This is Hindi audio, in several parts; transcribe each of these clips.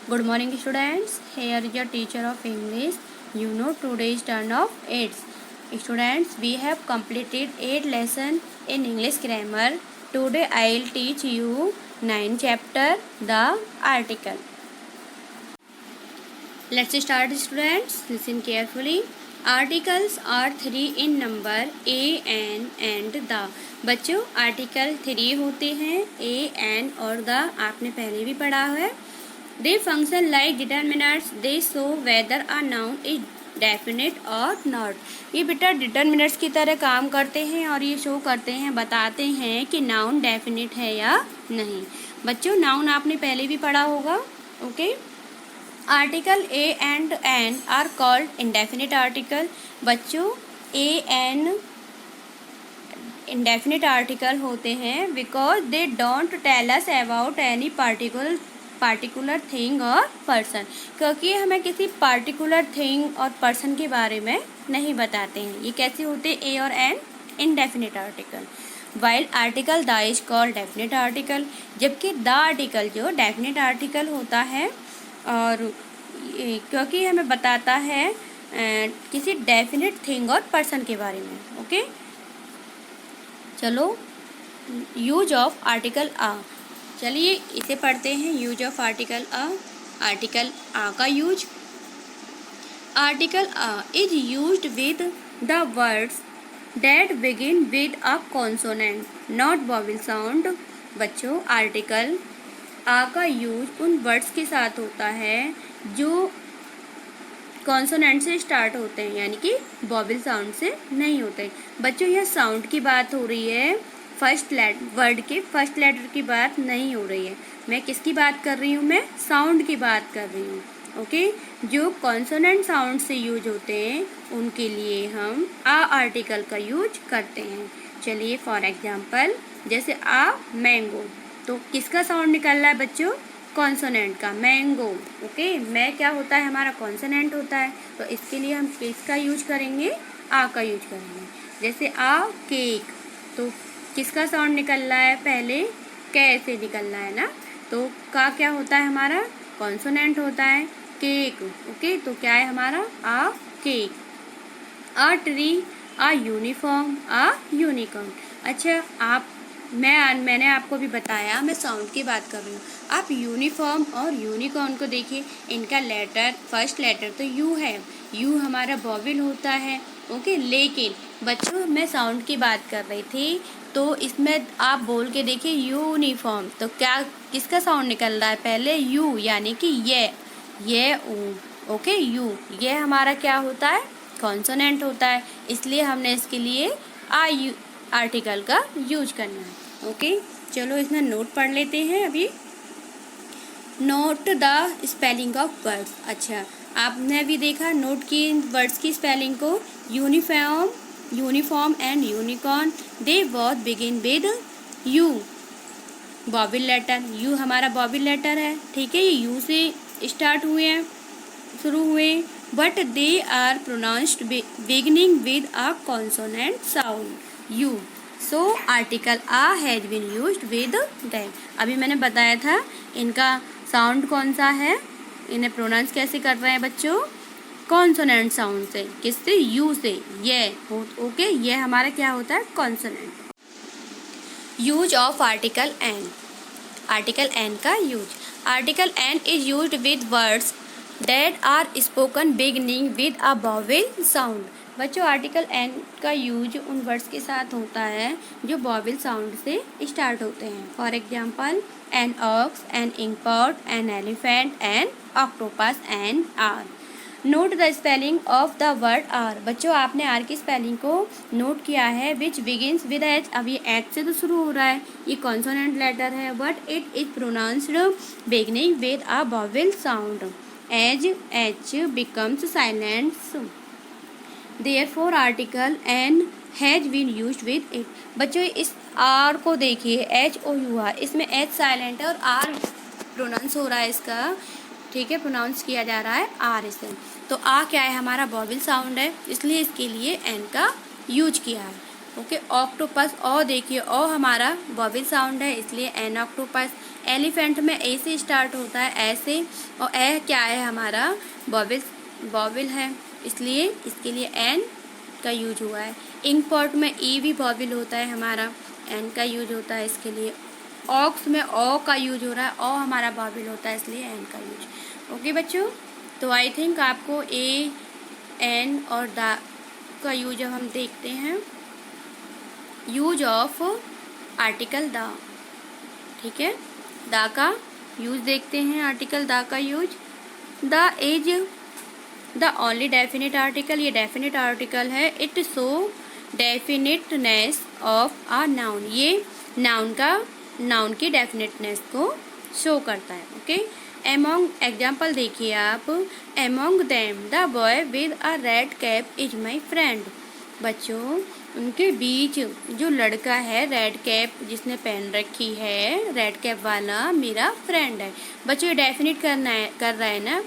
Good morning students. Here is your teacher of English. You know today's turn of 8. Students, we have completed 8 lessons in English grammar. Today I will teach you 9 chapter the article. Let's start students. Listen carefully. Articles are 3 in number a, an and the. बच्चों आर्टिकल 3 होते हैं a, an और the. आपने पहले भी पढ़ा है. They function like determinants. They show whether a noun is definite or not. ये बेटा डिटर्मिनेंट्स की तरह काम करते हैं और ये शो करते हैं, बताते हैं कि नाउन डेफिनेट है या नहीं. बच्चों नाउन आपने पहले भी पढ़ा होगा. Okay. Article a and an are called indefinite article. बच्चों ए एन इंडेफिनिट आर्टिकल होते हैं because they don't tell us about any particular thing और पर्सन. क्योंकि हमें किसी पार्टिकुलर थिंग और पर्सन के बारे में नहीं बताते हैं. ये कैसे होते हैं ए और an indefinite article. While article the is called definite article. जबकि द आर्टिकल जो डेफिनेट आर्टिकल होता है और क्योंकि हमें बताता है किसी डेफिनेट थिंग और पर्सन के बारे में. ओके. चलो यूज ऑफ आर्टिकल आ. चलिए इसे पढ़ते हैं. Use of article A. Article A का use. Article A is used with the words that begin with a consonant not vowel sound. बच्चों आर्टिकल आ का यूज उन वर्ड्स के साथ होता है जो कॉन्सोनेंट से स्टार्ट होते हैं, यानी कि वॉवेल साउंड से नहीं होते. बच्चों यह साउंड की बात हो रही है, वर्ड के फर्स्ट लेटर की बात नहीं हो रही है. मैं किसकी बात कर रही हूँ? मैं साउंड की बात कर रही हूँ. ओके. जो कॉन्सोनेंट साउंड से यूज होते हैं उनके लिए हम आ आर्टिकल का यूज करते हैं. चलिए फॉर एग्जांपल जैसे आ मैंगो, तो किसका साउंड निकल रहा है बच्चों? कॉन्सोनेंट का. मैंगो. ओके. मैं क्या होता है हमारा? कॉन्सोनेंट होता है. तो इसके लिए हम किसका यूज करेंगे? आ का यूज करेंगे. जैसे आ केक, तो किसका साउंड निकल रहा है? पहले कैसे निकल रहा है ना. तो का क्या होता है हमारा? कॉन्सोनेंट होता है. केक. ओके. तो क्या है हमारा? आ केक. आ ट्री, आ यूनिफॉर्म, आ यूनिकॉर्न. अच्छा मैंने आपको भी बताया मैं साउंड की बात कर रही हूँ. आप यूनिफॉर्म और यूनिकॉर्न को देखिए. इनका लेटर फर्स्ट लेटर तो यू है. यू हमारा वॉवेल होता है. ओके. लेकिन बच्चों मैं साउंड की बात कर रही थी, तो इसमें आप बोल के देखिए यूनिफॉर्म, तो क्या किसका साउंड निकल रहा है? पहले यू, यानी कि ये ओके. यू ये हमारा क्या होता है? कॉन्सोनेंट होता है. इसलिए हमने इसके लिए आर्टिकल का यूज करना है. ओके. चलो इसमें नोट पढ़ लेते हैं अभी. Note the spelling of words. अच्छा आपने अभी देखा नोट की वर्ड्स की स्पेलिंग को. Uniform and unicorn they both begin with U. Vowel letter. U हमारा वॉवेल लेटर है. ठीक है. ये यू से स्टार्ट हुए हैं, शुरू हुए, but they are pronounced beginning with a consonant sound U. So article a has been used with them. अभी मैंने बताया था इनका साउंड कौन सा है, इन्हें प्रोनाउंस कैसे कर रहे हैं बच्चों? कॉन्सोनेंट साउंड से. किससे? यू से. ये ओके. ये हमारा क्या होता है? Consonant. Use of article an. Article an का use. Article an is used with words that are spoken beginning with a vowel sound. बच्चों आर्टिकल एन का यूज उन वर्ड्स के साथ होता है जो वॉवेल साउंड से स्टार्ट होते हैं. For example an ox, an inkpot, an elephant, an octopus, an hour. Note the spelling of the word hour. बच्चों आपने आर की स्पेलिंग को नोट किया है. Which begins with H. अब ये एच से तो शुरू हो रहा है, ये कॉन्सोनेंट लेटर है, but it is pronounced beginning with a vowel sound. As H becomes silence. Therefore article an has been used with it. बच्चों इस आर को देखिए. एच ओ यू आर, इसमें एच साइलेंट है और आर प्रोनाउंस हो रहा है इसका. ठीक है. प्रोनाउंस किया जा रहा है आर इसे. तो आ क्या है हमारा? वॉवेल साउंड है, इसलिए इसके लिए एन का यूज किया है. ओके. ऑक्टोपस. ओ देखिए ओ हमारा वॉवेल साउंड है, इसलिए एन ऑक्टोपस. एलिफेंट में ए से स्टार्ट होता है, ऐसे, और ए क्या है हमारा वॉवेल है, इसलिए इसके लिए एन का यूज हुआ है। इंक पॉट में ई भी वॉवेल होता है हमारा, एन का यूज होता है इसके लिए। ऑक्स में ओ का यूज हो रहा है, ओ हमारा वॉवेल होता है इसलिए एन का यूज। ओके बच्चों, तो आई थिंक आपको ए, एन और द का यूज अब हम देखते हैं। यूज ऑफ आर्टिकल द, ठीक है, द का यूज देखते हैं। आर्टिकल द का use, the is the only definite article, ये डेफिनेट आर्टिकल है। It show definiteness of a noun, ये नाउन की डेफिनेटनेस को शो करता है। ओके, एमोंग एग्जाम्पल देखिए आप, among them the boy with a red cap is my friend. बच्चों, उनके बीच जो लड़का है रेड कैप जिसने पहन रखी है, रेड कैप वाला मेरा फ्रेंड है। बच्चों, ये डेफिनेट कर रहा है ना,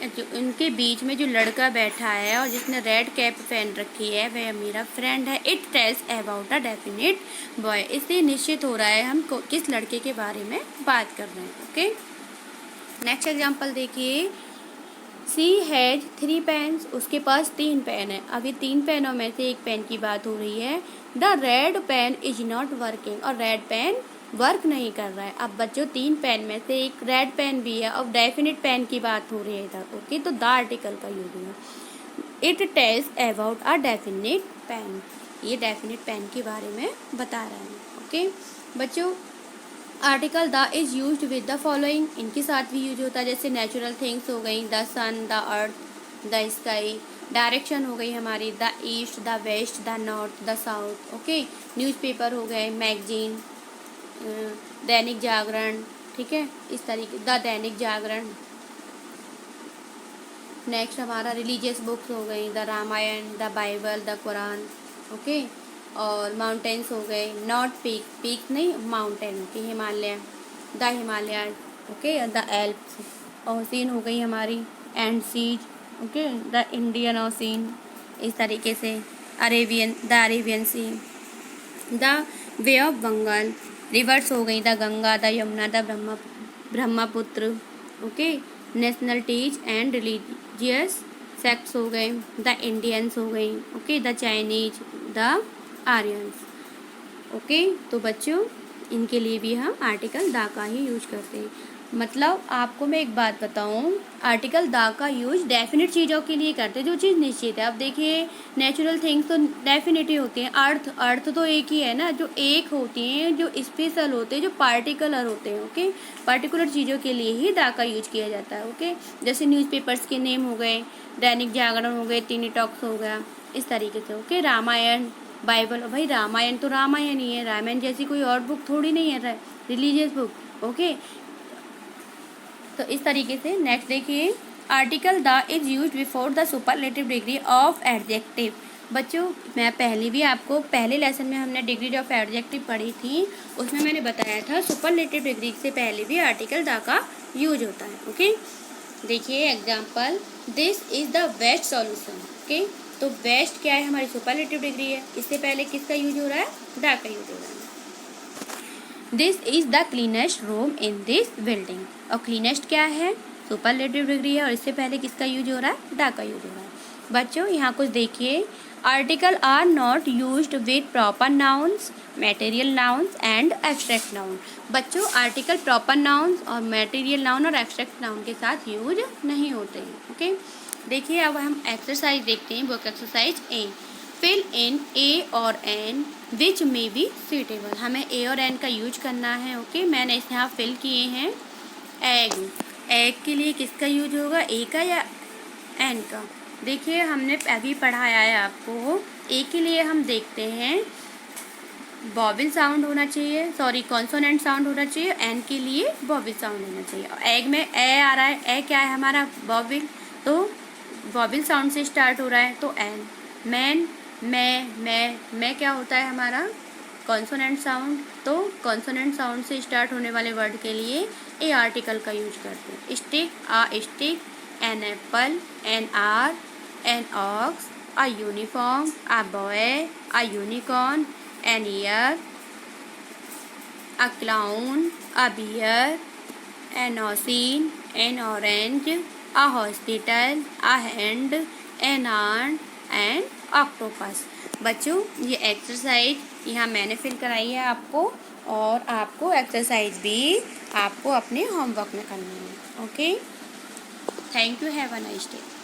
जो उनके बीच में जो लड़का बैठा है और जिसने रेड कैप पहन रखी है वह मेरा फ्रेंड है। It tells about a definite boy, इससे निश्चित हो रहा है हम किस लड़के के बारे में बात कर रहे हैं। ओके, नेक्स्ट एग्जाम्पल देखिए, सी हैज 3 पेन्स, उसके पास 3 पेन है। अभी 3 पेनों में से एक पेन की बात हो रही है। The red pen is not working, और रेड पेन वर्क नहीं कर रहा है। अब बच्चों, 3 पेन में से एक रेड पेन भी है और डेफिनेट पेन की बात हो रही है इधर। ओके, तो द आर्टिकल का यूज हुआ। It tells about a definite pen, ये डेफिनेट पेन के बारे में बता रहा है। ओके बच्चों, article the is used with the following, इनके साथ भी यूज होता है, जैसे नेचुरल थिंग्स हो गई, the sun, the earth, the sky. Direction हो गई हमारी, the east, the west, the north, the south. Okay, newspaper हो गए, मैगजीन, दैनिक जागरण, ठीक है, इस तरीके, द दैनिक जागरण। नेक्स्ट हमारा रिलीजियस बुक्स हो गई, the Ramayan, the Bible, the Quran. Okay, और माउंटेन्स हो गए, नॉट पीक, पीक नहीं माउंटेन की, Himalaya, the Himalaya. Okay, the Alps. Ocean हो गई हमारी, and seas. Okay, the Indian ocean, इस तरीके से। The Arabian sea, the bay of Bengal. Rivers हो गई, the Ganga, the Yamuna, the Brahmaputra. Okay, nationalities and religious sects हो गए, द इंडियंस हो गई। Okay, the Chinese, the Aryans. Okay, तो बच्चों, इनके लिए भी हम आर्टिकल द का ही यूज करते हैं। मतलब आपको मैं एक बात बताऊं, आर्टिकल द का यूज डेफिनेट चीज़ों के लिए करते हैं, जो चीज़ निश्चित है। अब देखिए, नेचुरल थिंग्स तो डेफिनेट ही होती हैं। अर्थ तो एक ही है ना, जो एक होती हैं, जो स्पेशल होते हैं, जो पार्टिकुलर होते हैं। ओके, पार्टिकुलर चीज़ों के लिए ही द का यूज किया जाता है। ओके, जैसे न्यूज़पेपर्स के नेम हो गए, दैनिक जागरण हो गए, टीनी टॉक्स हो गया, इस तरीके से। ओके, रामायण, बाइबल, भाई रामायण तो रामायण ही है, रामायण जैसी कोई और बुक थोड़ी नहीं है, रिलीजियस बुक। ओके, तो इस तरीके से। नेक्स्ट देखिए, article the is used before the superlative degree of adjective. बच्चों, मैं पहले भी आपको, पहले लेसन में हमने डिग्री ऑफ एडजेक्टिव पढ़ी थी, उसमें मैंने बताया था सुपरलेटिव डिग्री से पहले भी आर्टिकल द का यूज होता है। ओके, देखिए example, this is the best solution. Okay, तो बेस्ट क्या है, हमारी सुपरलेटिव डिग्री है, इससे पहले किसका यूज हो रहा है, द का यूज हो रहा है। This is the cleanest room in this building, और क्लीनेस्ट क्या है, सुपरलेटिव डिग्री है, और इससे पहले किसका यूज हो रहा है, द का यूज हो रहा है। बच्चों, यहाँ कुछ देखिए, article are not used with proper nouns, material nouns and abstract noun. बच्चों, आर्टिकल प्रॉपर नाउन्स और मटेरियल नाउन और एब्स्ट्रैक्ट नाउन के साथ यूज नहीं होते हैं। ओके, देखिए अब हम एक्सरसाइज देखते हैं, book exercise A. Fill in A और an which may be suitable, हमें ए और एन का यूज करना है। ओके, मैंने इस यहाँ फिल किए हैं। एग, एग के लिए किसका यूज होगा, ए का या एन का। देखिए, हमने अभी पढ़ाया है आपको, ए के लिए हम देखते हैं वॉवेल साउंड होना चाहिए, सॉरी कॉन्सोनेंट साउंड होना चाहिए, एन के लिए वॉवेल साउंड होना चाहिए। और एग में ए आ रहा है, ए क्या है हमारा, वॉवेल, तो वॉवेल साउंड से स्टार्ट हो रहा है, तो एन। मैन, मैं क्या होता है हमारा, कॉन्सोनेंट साउंड, तो कॉन्सोनेंट साउंड से स्टार्ट होने वाले वर्ड के लिए ए आर्टिकल का यूज करते हैं। Stick, a stick, an apple, an hour, an ox, a uniform, a boy, a unicorn, an ear, a clown, a bear, an ocean, an orange, a hospital, a hand, an art and octopus. बच्चों ये एक्सरसाइज यहाँ मैंने फिल कराई है आपको, और आपको एक्सरसाइज भी आपको अपने होमवर्क में करनी है। Okay, thank you, have a nice day.